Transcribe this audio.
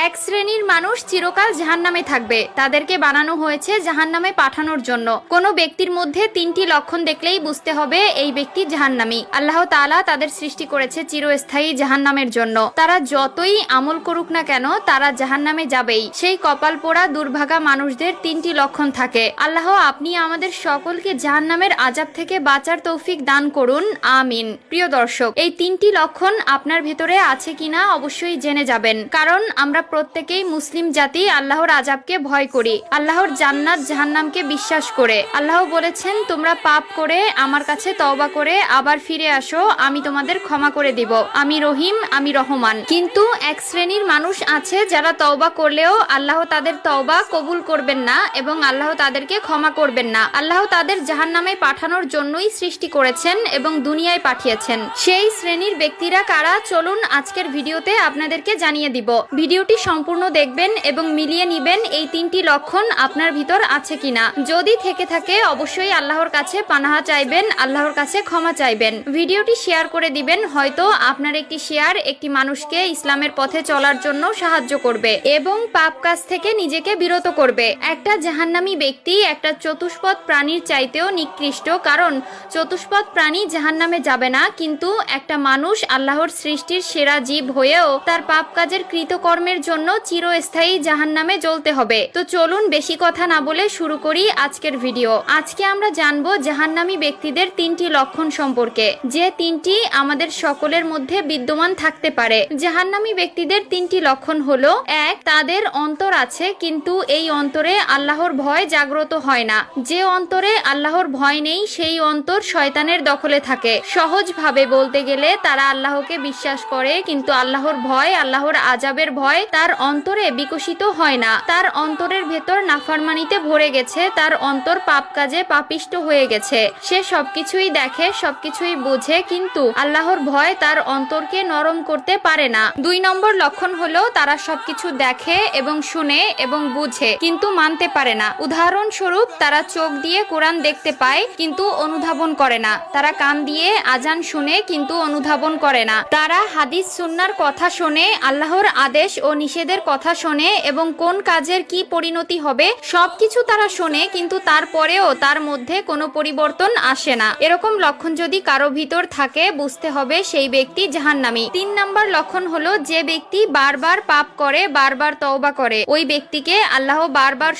এক শ্রেণীর মানুষ চিরকাল জাহান্নামে থাকবে, তাদেরকে বানানো হয়েছে জাহান্নামে পাঠানোর জন্য। কোনো ব্যক্তির মধ্যে তিনটি লক্ষণ দেখলেই বুঝতে হবে এই ব্যক্তি জাহান্নামী। আল্লাহ তাআলা তাদের সৃষ্টি করেছে চিরস্থায়ী জাহান্নামের জন্য। তারা যতই আমল করুক না কেন তারা জাহান্নামে যাবেই। সেই কপাল পোড়া দুর্ভাগা মানুষদের তিনটি লক্ষণ থাকে। আল্লাহ আপনি আমাদের সকলকে জাহান্নামের আযাব থেকে বাঁচার তৌফিক দান করুন, আমিন। প্রিয় দর্শক, এই তিনটি লক্ষণ আপনার ভেতরে আছে কিনা অবশ্যই জেনে যাবেন, কারণ আমরা প্রত্যেকেই মুসলিম জাতি আল্লাহর আযাবকে ভয় করি, আল্লাহর জান্নাত জাহান্নামকে বিশ্বাস করে। আল্লাহ বলেছেন, তোমরা পাপ করে আমার কাছে তওবা করে আবার ফিরে আসো, আমি তোমাদের ক্ষমা করে দিব, আমি রহিম, আমি রহমান। কিন্তু এক শ্রেণীর মানুষ আছে যারা তওবা করলেও আল্লাহ তাদের তওবা কবুল করবেন না এবং আল্লাহ তাদেরকে ক্ষমা করবেন না। আল্লাহ তাদের জাহান্নামে পাঠানোর জন্যই সৃষ্টি করেছেন এবং দুনিয়ায় পাঠিয়েছেন। সেই শ্রেণীর ব্যক্তিরা কারা, চলুন আজকের ভিডিওতে আপনাদেরকে জানিয়ে দিব। ভিডিওটি সম্পূর্ণ দেখবেন এবং মিলিয়ে নিবেন এই তিনটি লক্ষণ আপনার ভিতর আছে কিনা। যদি থেকে থাকে অবশ্যই আল্লাহর কাছে পানাহা চাইবেন, আল্লাহর কাছে ক্ষমা চাইবেন। ভিডিওটি শেয়ার করে দিবেন, হয়তো আপনার একটি শেয়ার একটি মানুষকে ইসলামের পথে চলার জন্য সাহায্য করবে এবং পাপ কাজ থেকে নিজেকে বিরত করবে। একটা জাহান্নামী ব্যক্তি একটা চতুষ্পদ প্রাণীর চাইতেও নিকৃষ্ট, কারণ চতুষ্পদ প্রাণী জাহান্নামে যাবে না, কিন্তু একটা মানুষ আল্লাহর সৃষ্টির সেরা জীব হয়েও তার পাপ কাজের কৃতকর্মের জন্য চিরস্থায়ী জাহান্নামে জ্বলতে হবে। তো চলুন বেশি কথা না বলে শুরু করি আজকের ভিডিও। আজকে আমরা জানবো জাহান্নামী ব্যক্তিদের তিনটি লক্ষণ সম্পর্কে, যে তিনটি আমাদের সকলের মধ্যে বিদ্যমান থাকতে পারে। জাহান্নামী ব্যক্তিদের তিনটি লক্ষণ হলো, এক, তাদের অন্তর আছে কিন্তু এই অন্তরে আল্লাহর ভয় জাগ্রত হয় না। যে অন্তরে আল্লাহর ভয় নেই সেই অন্তর শয়তানের দখলে থাকে। সহজভাবে বলতে গেলে তারা আল্লাহকে বিশ্বাস করে কিন্তু আল্লাহর ভয়, আল্লাহর আযাবের ভয় তার অন্তরে বিকশিত হয় না। তার অন্তরের ভেতর নাফরমানিতে ভরে গেছে, তার অন্তর পাপ কাজে পাপিষ্ট হয়ে গেছে। সে সবকিছুই দেখে, সবকিছুই বোঝে, কিন্তু আল্লাহর ভয় তার অন্তরকে নরম করতে পারে না। দুই নম্বর লক্ষণ হলো, তারা সবকিছু দেখে এবং শুনে এবং বুঝে কিন্তু মানতে পারে না। উদাহরণস্বরূপ, তারা চোখ দিয়ে কোরআন দেখতে পায় কিন্তু অনুধাবন করে না। তারা কান দিয়ে আজান শুনে কিন্তু অনুধাবন করে না। তারা হাদিস সুন্নাহর কথা শোনে, আল্লাহর আদেশ ও নিষেধের কথা শোনে এবং কোন কাজের কি পরিণতি হবে সবকিছু তারা শোনে, কিন্তু তারপরেও তার মধ্যে কোনো পরিবর্তন আসে না। এরকম লক্ষণ যদি কারো ভিতর থাকে বুঝতে হবে সেই ব্যক্তি জাহান্নামী। তিন নম্বর লক্ষণ হলো, যে ব্যক্তি বারবার পাপ করে, বারবার তওবা করে, ওই ব্যক্তিকে আল্লাহ বারবার